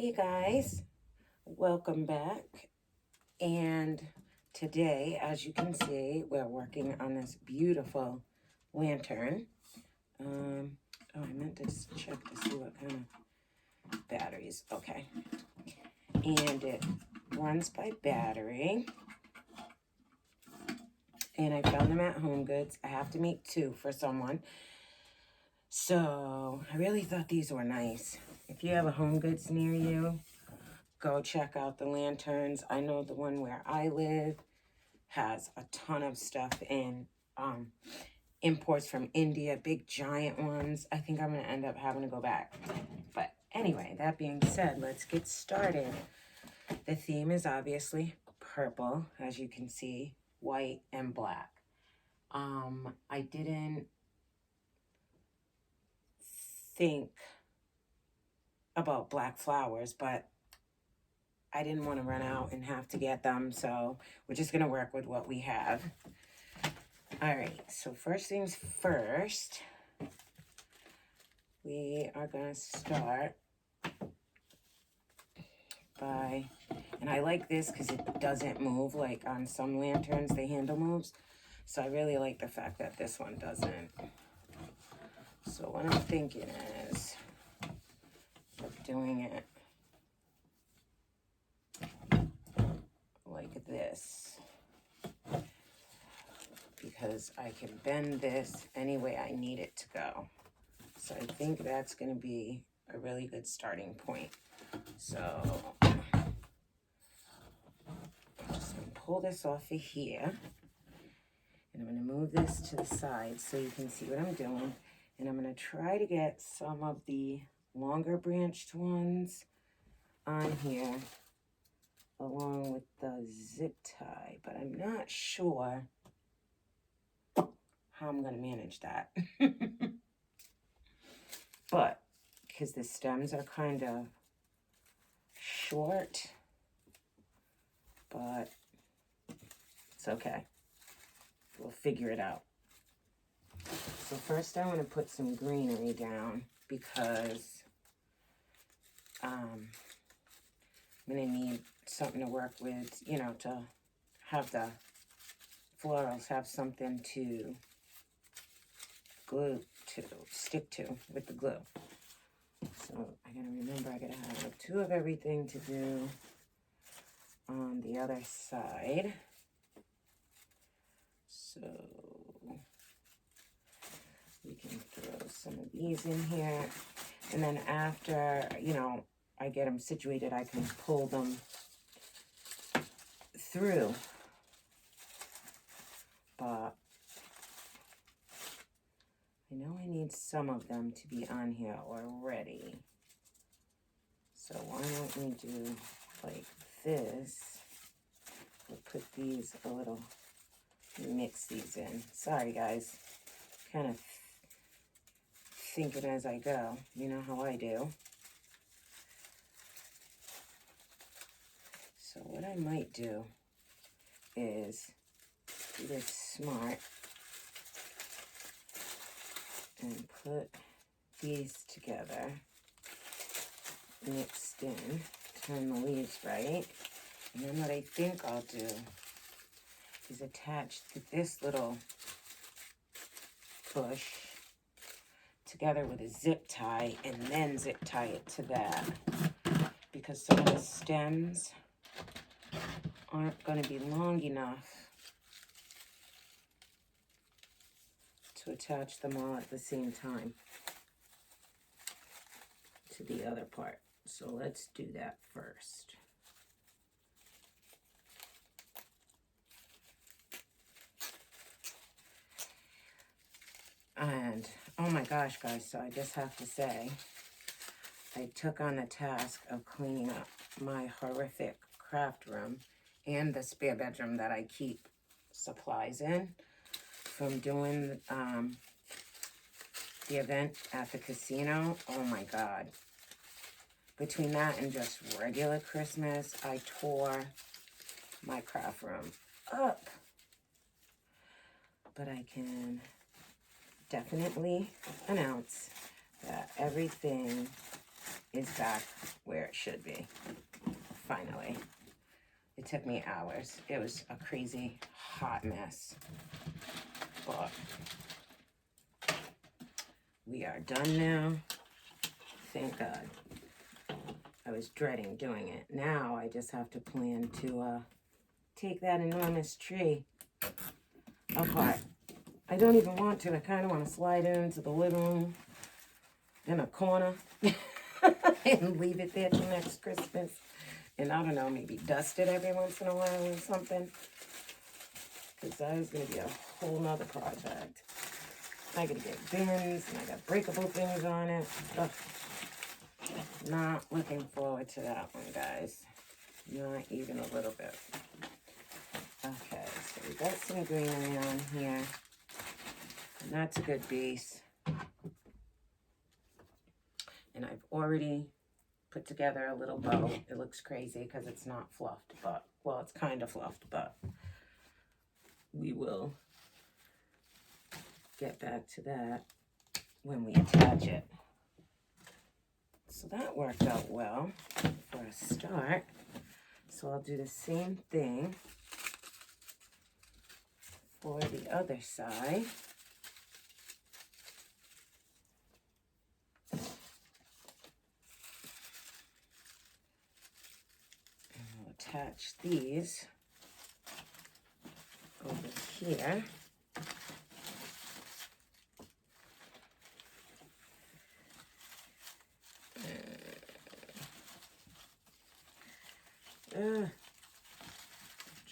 Hey guys, welcome back. And today, as you can see, we're working on this beautiful lantern. Oh, I meant to just check to see what kind of batteries. Okay. And it runs by battery. And I found them at Home Goods. I have to make two for someone. So I really thought these were nice. If you have a Home Goods near you, go check out the lanterns. I know the one where I live has a ton of stuff in imports from India, big giant ones. I think I'm going to end up having to go back. But anyway, that being said, let's get started. The theme is obviously purple, as you can see, white and black. I didn't think about black flowers, but I didn't want to run out and have to get them, so we're just going to work with what we have. All right, so first things first, we are going to start by, and I like this because it doesn't move like on some lanterns, the handle moves. So I really like the fact that this one doesn't. So what I'm thinking is of doing it like this, because I can bend this any way I need it to go. So I think that's going to be a really good starting point. So I'm just going to pull this off of here. And I'm going to move this to the side so you can see what I'm doing. And I'm going to try to get some of the longer branched ones on here along with the zip tie. But I'm not sure how I'm going to manage that. But because the stems are kind of short, but it's okay. We'll figure it out. So first I want to put some greenery down because I'm going to need something to work with, you know, to have the florals have something to glue to, stick to with the glue. So I gotta remember I gotta have two of everything to do on the other side. So we can throw some of these in here. And then after, you know, I get them situated, I can pull them through. But I know I need some of them to be on here already. So why don't we do like this? We'll put these a little, mix these in. Sorry guys, kind of thinking as I go. You know how I do. So what I might do is do this smart and put these together, mixed in, turn the leaves right. And then what I think I'll do is attach this little bush together with a zip tie and then zip tie it to that, because some of the stems aren't going to be long enough to attach them all at the same time to the other part. So let's do that first. And oh my gosh guys, so I just have to say, I took on the task of cleaning up my horrific craft room and the spare bedroom that I keep supplies in from doing the event at the casino. Oh my God. Between that and just regular Christmas, I tore my craft room up. But I can definitely announce that everything is back where it should be, finally. It took me hours. It was a crazy hot mess, but we are done now. Thank God. I was dreading doing it. Now I just have to plan to take that enormous tree apart. I don't even want to. I kind of want to slide it into the living room in a corner and leave it there till next Christmas. And I don't know, maybe dust it every once in a while or something. Because that is going to be a whole nother project. I got to get bins and I got breakable things on it. Ugh. Not looking forward to that one, guys. Not even a little bit. Okay, so we got some greenery on here. And that's a good base. And I've already put together a little bow. It looks crazy because it's not fluffed, but, well, it's kind of fluffed, but we will get back to that when we attach it. So that worked out well for a start. So I'll do the same thing for the other side. And I'll attach these over here.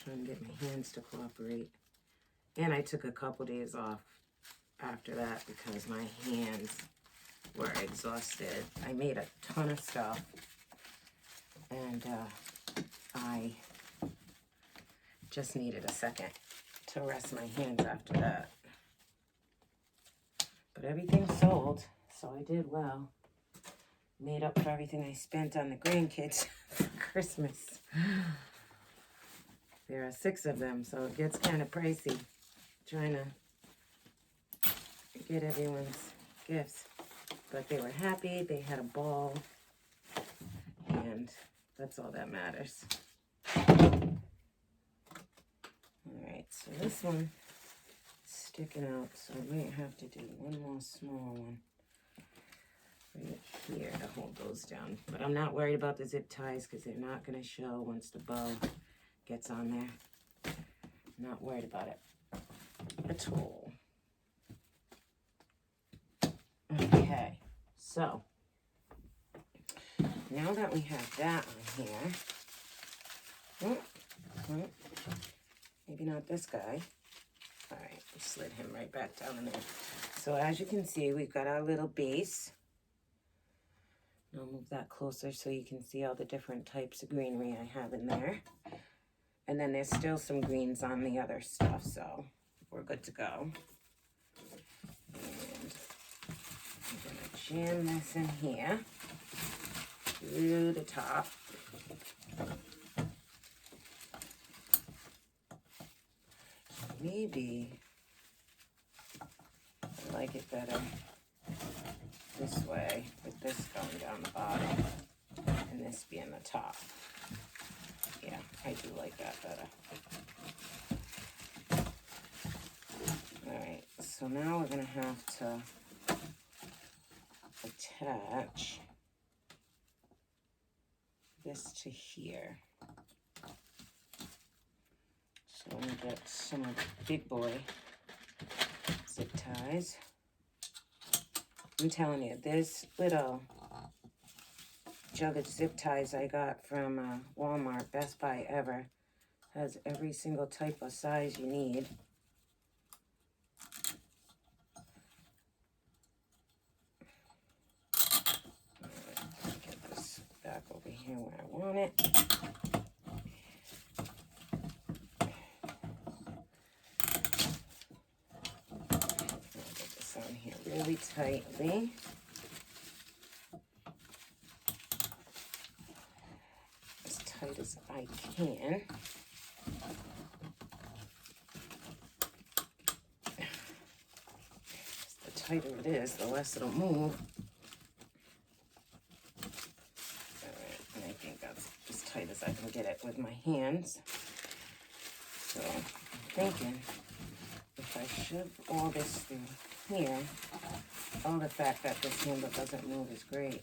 Trying to get my hands to cooperate. And I took a couple days off after that because my hands were exhausted. I made a ton of stuff. And I just needed a second to rest my hands after that. But everything sold, so I did well. Made up for everything I spent on the grandkids for Christmas. There are 6 of them, so it gets kind of pricey trying to get everyone's gifts. But they were happy, they had a ball, and that's all that matters. Alright, so this one is sticking out, so I might have to do one more small one right here to hold those down. But I'm not worried about the zip ties because they're not going to show once the bow gets on there. Not worried about it at all. Okay, so now that we have that on here, maybe not this guy. All right, we slid him right back down in there. So as you can see, we've got our little base. I'll move that closer so you can see all the different types of greenery I have in there. And then there's still some greens on the other stuff, so we're good to go. And I'm gonna jam this in here to the top. Maybe I like it better this way, with this going down the bottom and this being the top. Yeah, I do like that better. Alright, so now we're going to have to attach this to here. So I'm going to get some of the big boy zip ties. I'm telling you, this little jug of zip ties I got from Walmart, best buy ever, has every single type of size you need. Alright, get this back over here where I want it. I'll get this on here really tightly. Tight as I can. The tighter it is, the less it'll move. tight as I can get it with my hands. So I'm thinking if I shove all this through here, oh, the fact that this handle doesn't move is great.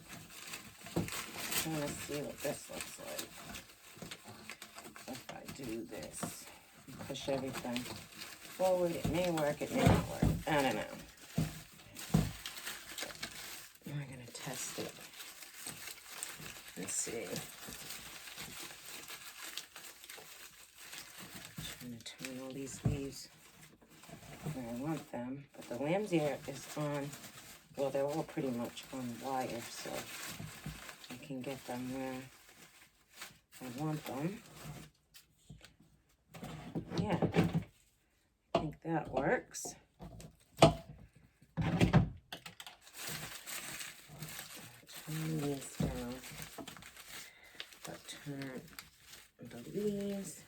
I'm trying to see what this looks like. If I do this and push everything forward, it may work, it may not work. I don't know. We're gonna test it and see. Trying to turn all these leaves where I want them, but the lamb's ear is on, well, they're all pretty much on wire, so I can get them where I want them. Yeah, I think that works. Turn these down, but turn the leaves.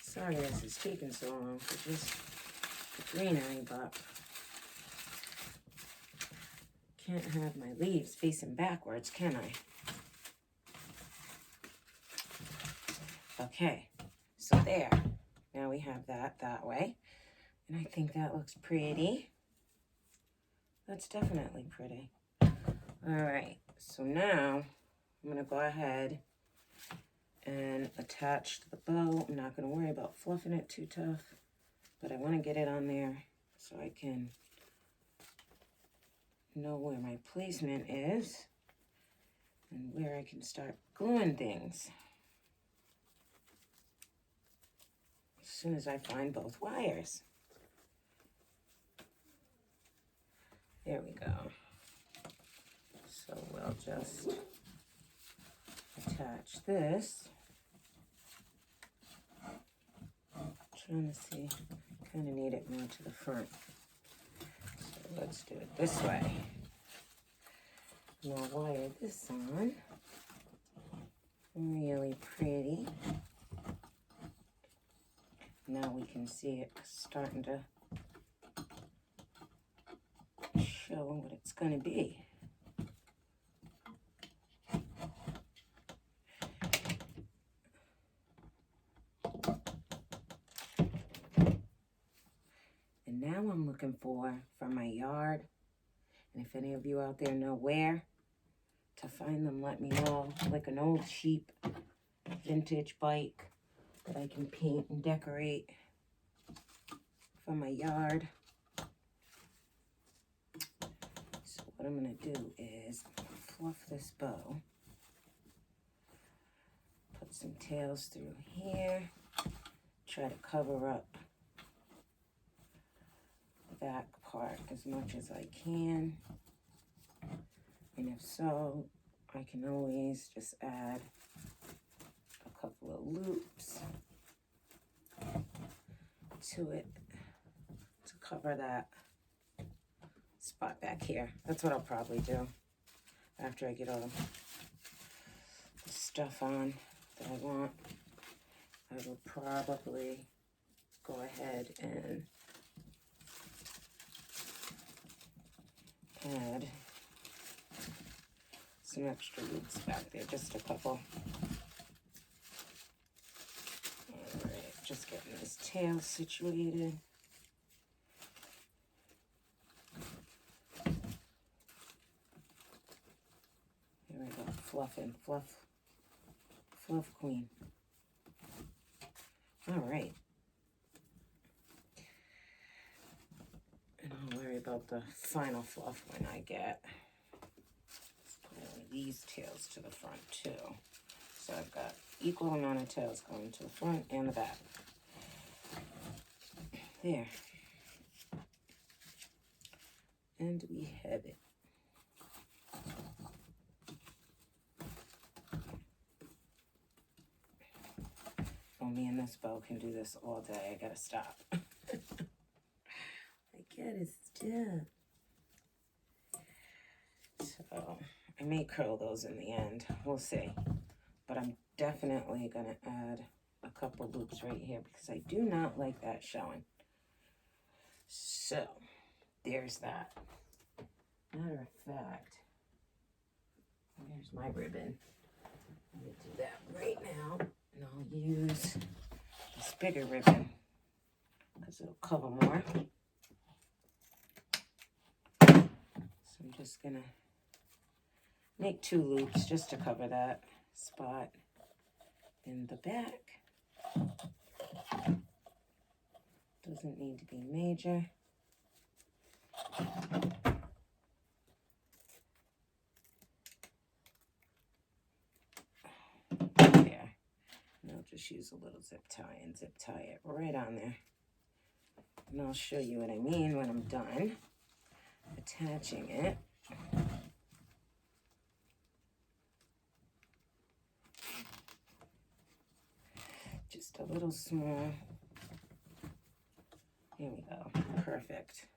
Sorry this is taking so long for just the greenery, but can't have my leaves facing backwards, can I? Okay, so there. Now we have that way. And I think that looks pretty. That's definitely pretty. All right, so now I'm gonna go ahead and attach the bow. I'm not gonna worry about fluffing it too tough, but I wanna get it on there so I can know where my placement is and where I can start gluing things as soon as I find both wires. There we go. So we'll just attach this. Trying to see, kind of need it more to the front. So let's do it this way. And I'll wire this on. Really pretty. Now we can see it starting to show what it's going to be. And now I'm looking for from my yard, and if any of you out there know where to find them, let me know. Like an old cheap vintage bike that I can paint and decorate for my yard. So what I'm gonna do is fluff this bow, put some tails through here, try to cover up the back part as much as I can. And if so, I can always just add a couple of loops to it to cover that spot back here. That's what I'll probably do after I get all the stuff on that I want. I will probably go ahead and add some extra loops back there, just a couple. All right, just getting this tail situated. Here we go, fluffing, fluff queen. All right. And I'll worry about the final fluff when I get these tails to the front too. So I've got equal amount of tails going to the front and the back. There. And we have it. Oh, me and this bow can do this all day. I gotta stop. I gotta stop. So I may curl those in the end. We'll see. But I'm definitely gonna add a couple loops right here because I do not like that showing. So there's that. Matter of fact, there's my ribbon. I'm going to do that right now. And I'll use this bigger ribbon because it'll cover more. So I'm just going to make 2 loops just to cover that spot in the back. Doesn't need to be major. There. And I'll just use a little zip tie and zip tie it right on there. And I'll show you what I mean when I'm done attaching it. Just a little small. Here we go. Perfect.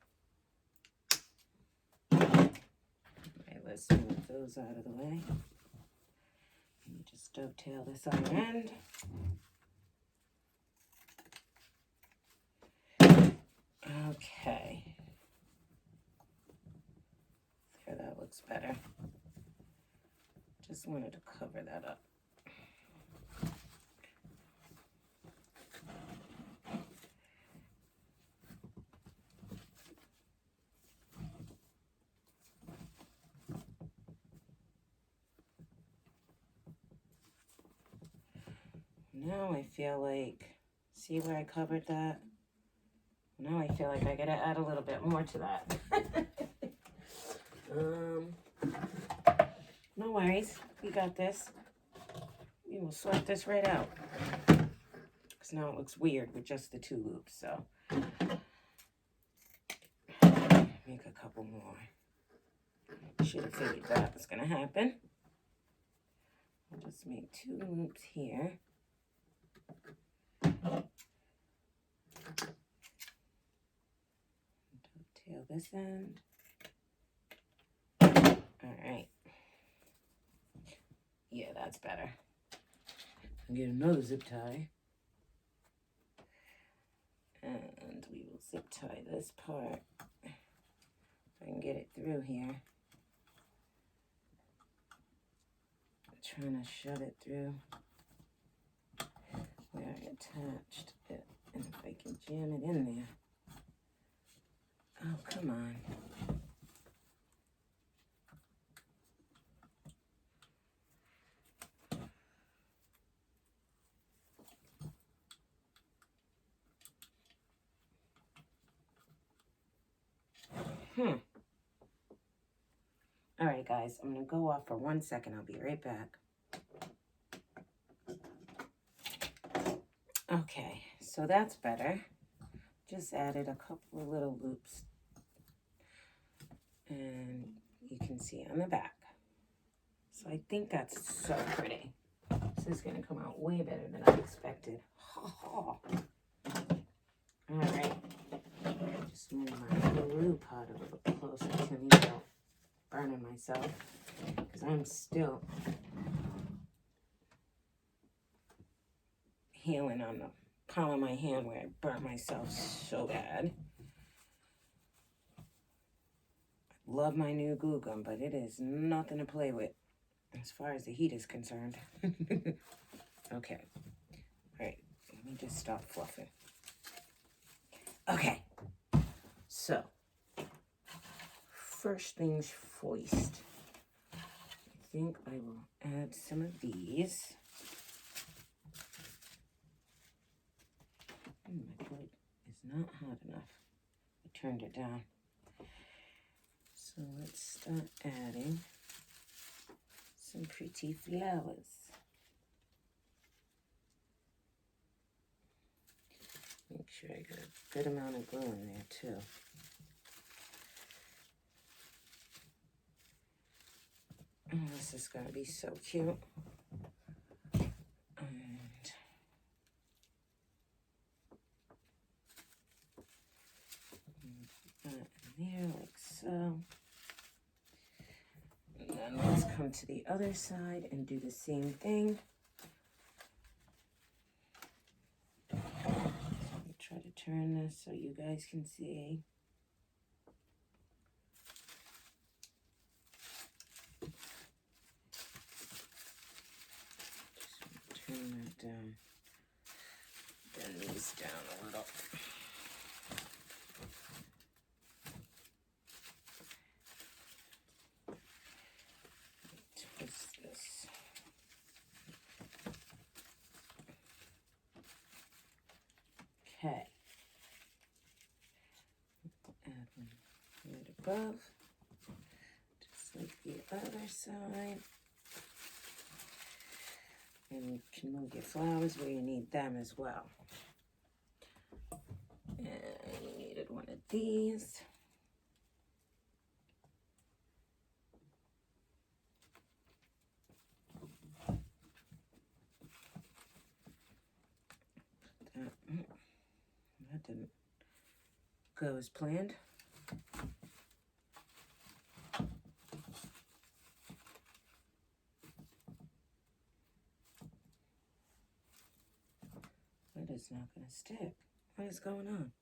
All right, let's move those out of the way. And you just dovetail this other end. Okay. There, that looks better. Just wanted to cover that up. Now I feel like, see where I covered that? Now I feel like I gotta add a little bit more to that. No worries, we got this. We will sort this right out. Because now it looks weird with just the 2 loops, so. Make a couple more. Should have figured that was gonna happen. I'll just make 2 loops here. Dovetail this end. All right. Yeah, that's better. I'll get another zip tie. And we will zip tie this part. If I can get it through here. I'm trying to shove it through where I attached it. And if I can jam it in there. Oh, come on. All right, guys, I'm going to go off for 1 second. I'll be right back. Okay, so that's better. Just added a couple of little loops. And you can see on the back. So I think that's so pretty. This is going to come out way better than I expected. All right. Just move my glue pot a little closer to me without burning myself. Because I'm still healing on the palm of my hand where I burnt myself so bad. Love my new glue gun, but it is nothing to play with as far as the heat is concerned. Okay. All right. Let me just stop fluffing. Okay. So, first things first. I think I will add some of these. My plate is not hot enough. I turned it down. So let's start adding some pretty flowers. Make sure I got a good amount of glue in there too. Oh, this is going to be so cute. And put that in there like so. And then let's come to the other side and do the same thing. Try to turn this so you guys can see. right above, just like the other side. And you can move your flowers where you need them as well. And you needed one of these. That didn't go as planned. That is not going to stick. What is going on?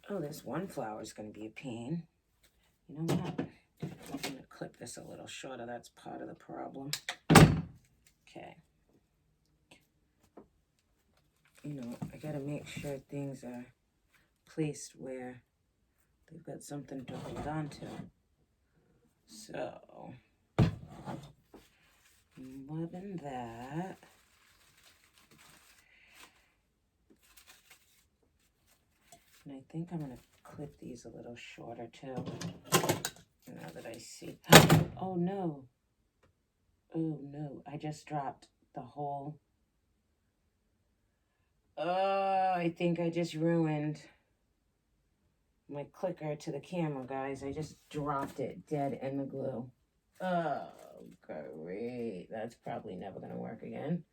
Oh, this one flower is going to be a pain. You know what? I'm going to clip this a little shorter. That's part of the problem. Okay. You know, I got to make sure things are placed where they've got something to hold on to. So, I'm loving that. And I think I'm going to clip these a little shorter too. Now that I see. Oh no. Oh no. I just dropped the whole. Oh, I think I just ruined my clicker to the camera, guys. I just dropped it dead in the glue. Oh, great. That's probably never going to work again.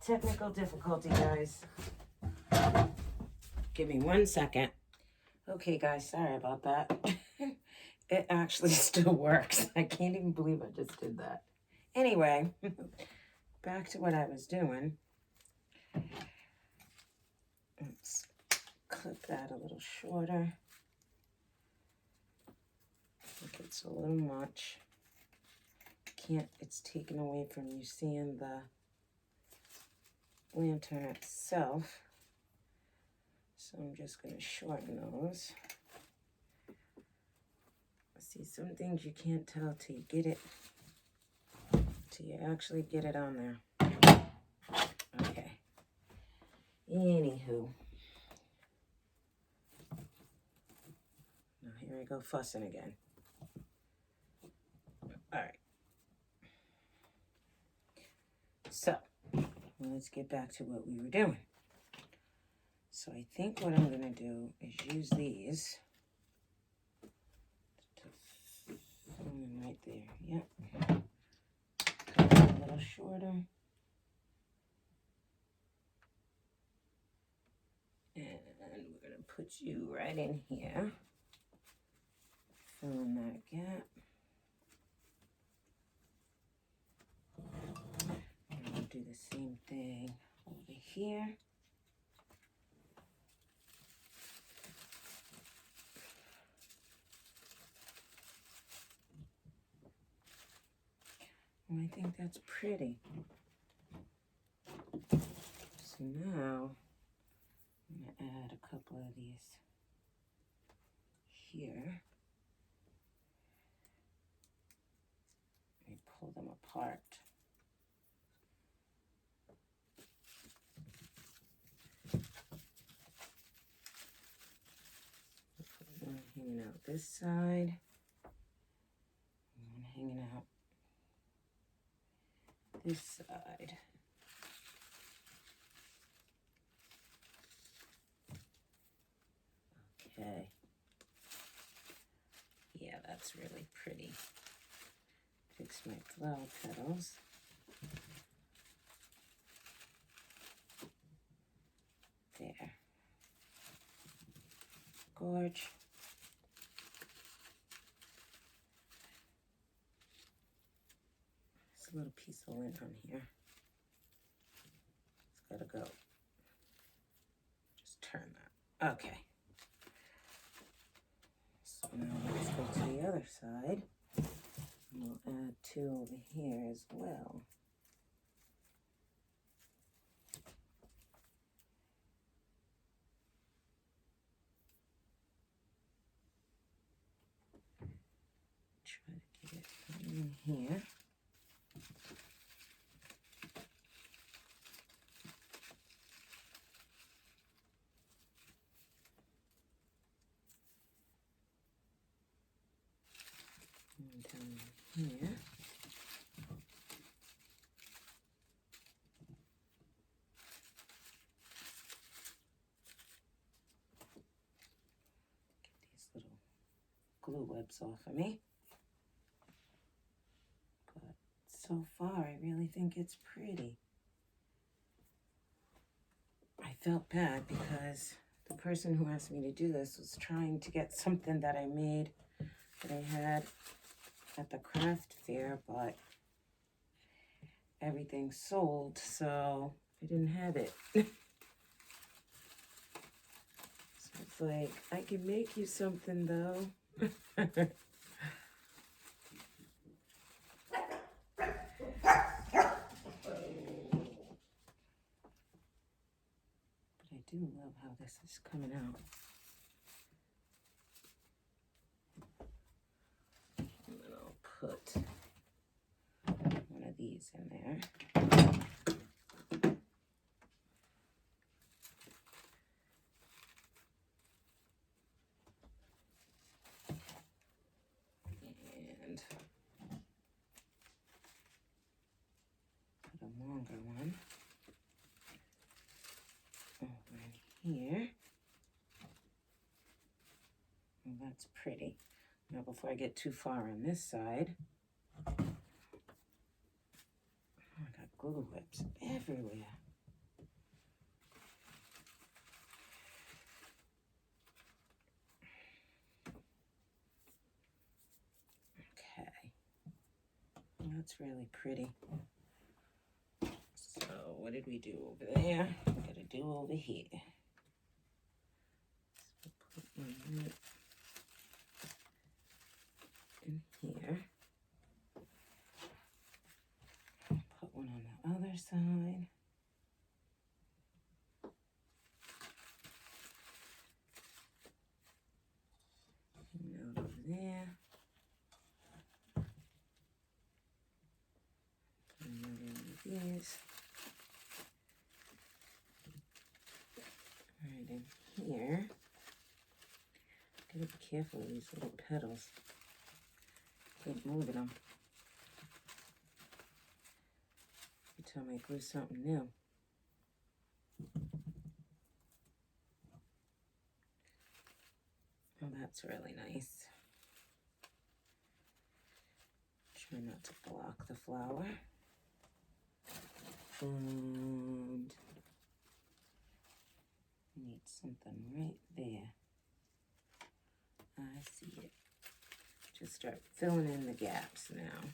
Technical difficulty, guys. Give me 1 second. Okay, guys, sorry about that. It actually still works. I can't even believe I just did that. Anyway, back to what I was doing. Let's clip that a little shorter. I think it's a little much. It's taken away from you seeing the lantern itself. So I'm just going to shorten those. See, some things you can't tell till you get it, till you actually get it on there. Okay. Anywho. Now here I go fussing again. Alright. So, let's get back to what we were doing. So I think what I'm going to do is use these to fill in right there. Yep. Cut it a little shorter. And we're going to put you right in here. Fill in that gap. And we'll do the same thing over here. And I think that's pretty. So now I'm going to add a couple of these here. Let me pull them apart. One hanging out this side. One hanging out this side. Okay. Yeah, that's really pretty. Fix my flower petals. There. Gorge. There's a little piece of lint on here. It's gotta go. Just turn that. Okay. So now let's go to the other side. And we'll add two over here as well. Try to get it in here. down here. Get these little glue webs off of me. But so far, I really think it's pretty. I felt bad because the person who asked me to do this was trying to get something that I made that I had at the craft fair, but everything sold, so I didn't have it. So it's like, I can make you something though. But I do love how this is coming out. And then I'll put one of these in there. And put a longer one over in here. Well, that's pretty. Now, before I get too far on this side, oh, I got glue whips everywhere. Okay, that's really pretty. So, what did we do over there? We gotta do over here. So, put one right in here. Put one on the other side. And out over there. Put another one of these. Right in here. Gotta be careful with these little petals. Keep moving them. Every time I glue something new. Oh, that's really nice. Try not to block the flower. And need something right there. I see it. Just start filling in the gaps now.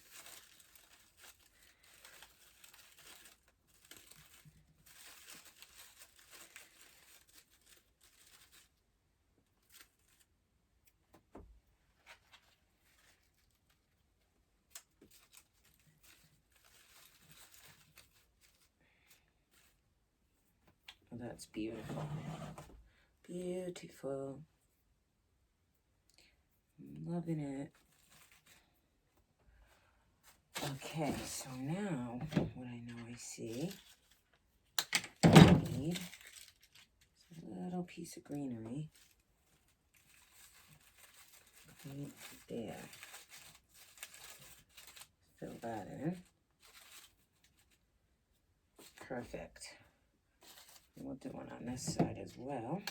Oh, that's beautiful. Beautiful. I'm loving it. Okay, so now what I know I see, I need a little piece of greenery right there. Fill that in. Perfect. And we'll do one on this side as well.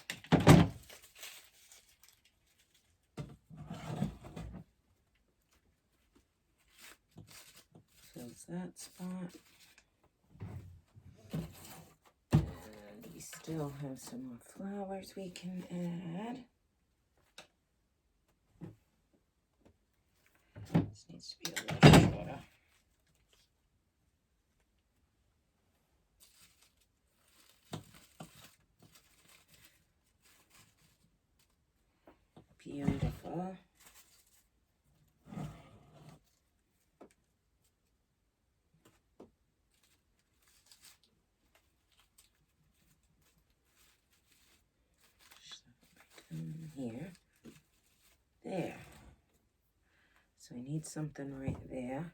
Fills that spot. And we still have some more flowers we can add. This needs to be a little shorter. Beautiful. Here. There. So I need something right there.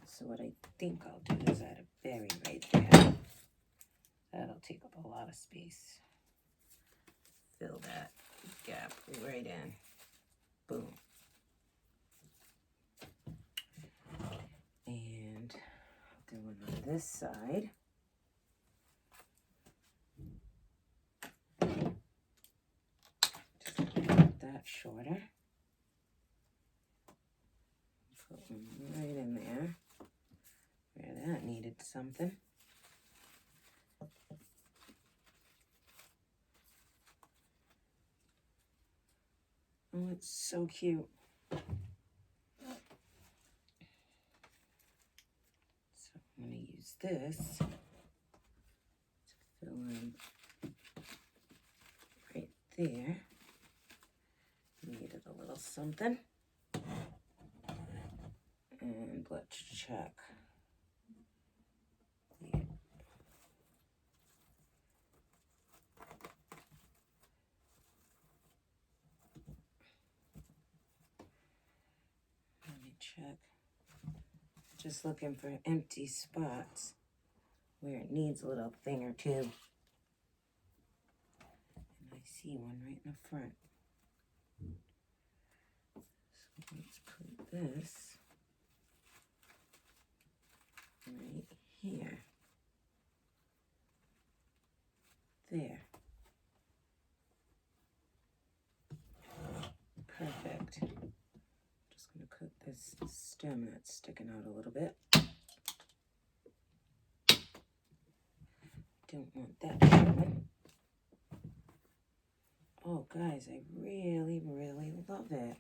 So what I think I'll do is add a berry right there. That'll take up a lot of space. Fill that gap right in. Boom. this side. Just make that shorter. Put one right in there where that needed something. Oh, it's so cute. So I'm going to use this to fill in right there. Needed a little something. And let's check. Yeah. Let me check. Just looking for empty spots where it needs a little thing or two. And I see one right in the front. So let's put this right here. There. Perfect. Just going to cut this stem that's sticking out a little bit. Don't want that showing. Oh, guys, I really, really love it.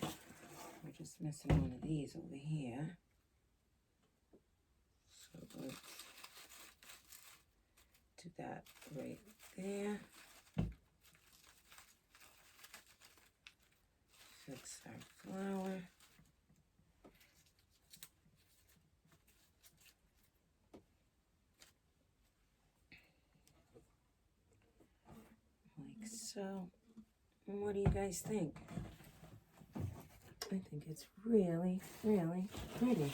We're just missing one of these over here. So let's do that right there. Fix our flower. Like so. And what do you guys think? I think it's really, really pretty.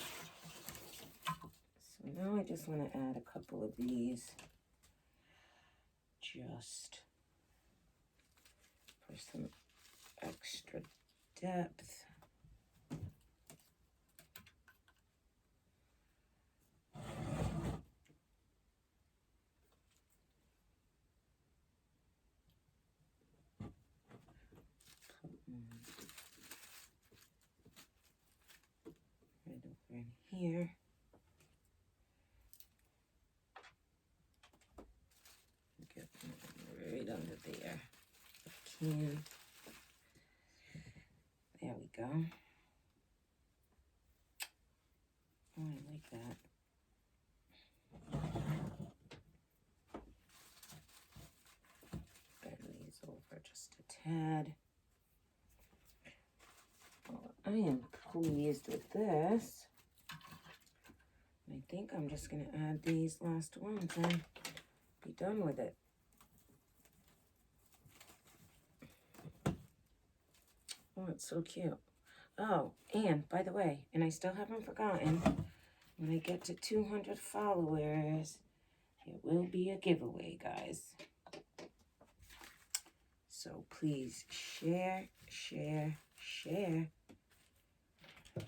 So now I just want to add a couple of these just for some extra depth. Right over in here. Get one right under there. If I can. There we go. Oh, I like that. Bend these over just a tad. Well, I am pleased with this. I think I'm just going to add these last ones and be done with it. Oh, it's so cute. Oh, and by the way, and I still haven't forgotten, when I get to 200 followers, it will be a giveaway, guys. So please share, share, share, and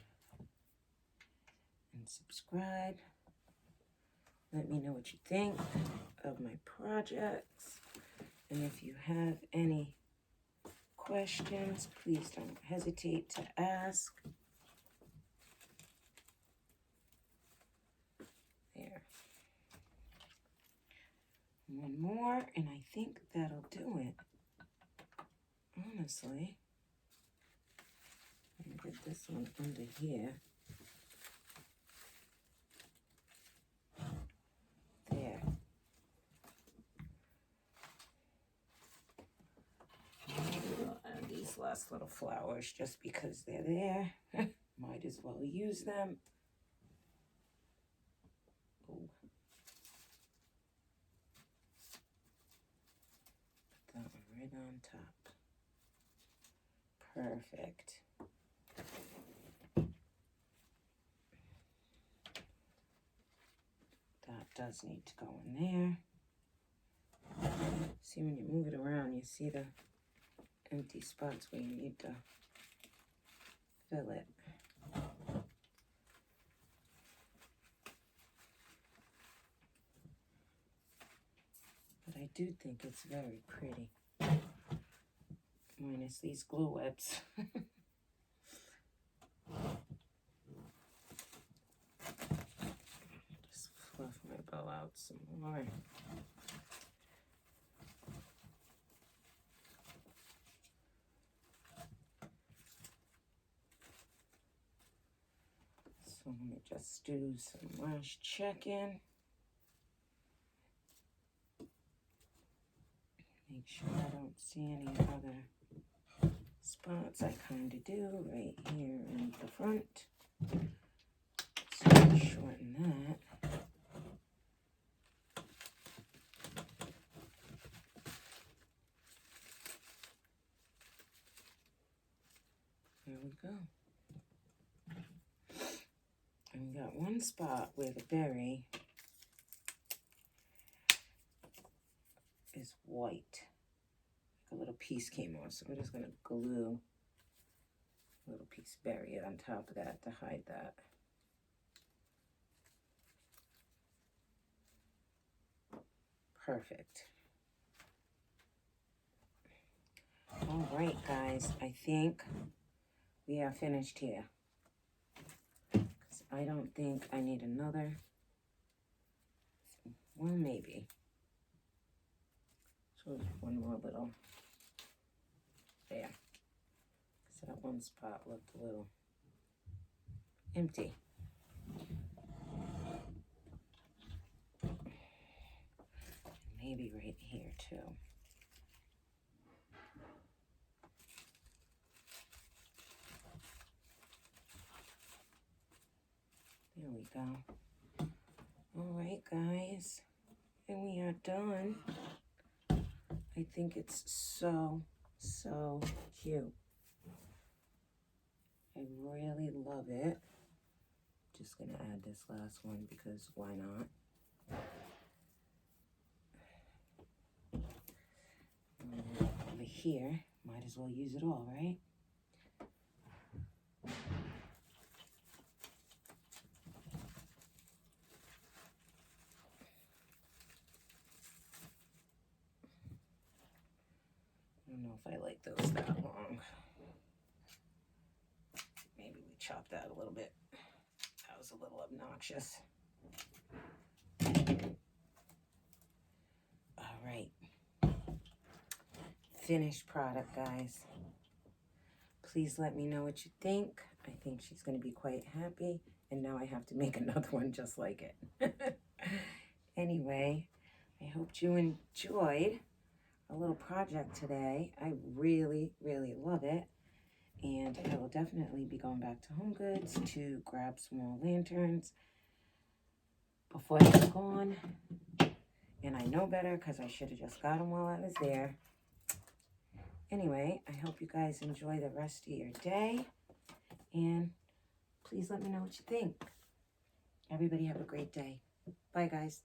subscribe. Let me know what you think of my projects. And if you have any questions, please don't hesitate to ask. There. One more, and I think that'll do it. Honestly. I did this one under here. There. And these last little flowers, just because they're there, might as well use them. Oh. Put that one right on top. Perfect. That does need to go in there. See, when you move it around, you see the empty spots where you need to fill it. I do think it's very pretty. Minus these glue webs. Just fluff my bow out some more. So let me just do some last check-in. Make sure I don't see any other spots. I kind of do right here in the front. So I'll shorten that. There we go. And we got one spot where the berry is white. A little piece came off, so we're just going to glue a little piece of berry on top of that to hide that. Perfect. All right, guys, I think we are finished here. 'Cause I don't think I need another. Well, maybe. So one more little there. So that one spot looked a little empty. Maybe right here too. There we go. All right, guys. And we are done. I think it's so cute. I really love it. Just gonna add this last one because why not? Over here, might as well use it all, right? I don't know if I like those that long. Maybe we chop that a little bit. That was a little obnoxious. All right. Finished product, guys. Please let me know what you think. I think she's going to be quite happy. And now I have to make another one just like it. Anyway, I hope you enjoyed a little project today. I really love it. And I will definitely be going back to HomeGoods to grab some more lanterns before they're gone. And I know better because I should have just got them while I was there. Anyway, I hope you guys enjoy the rest of your day. And please let me know what you think. Everybody have a great day. Bye, guys.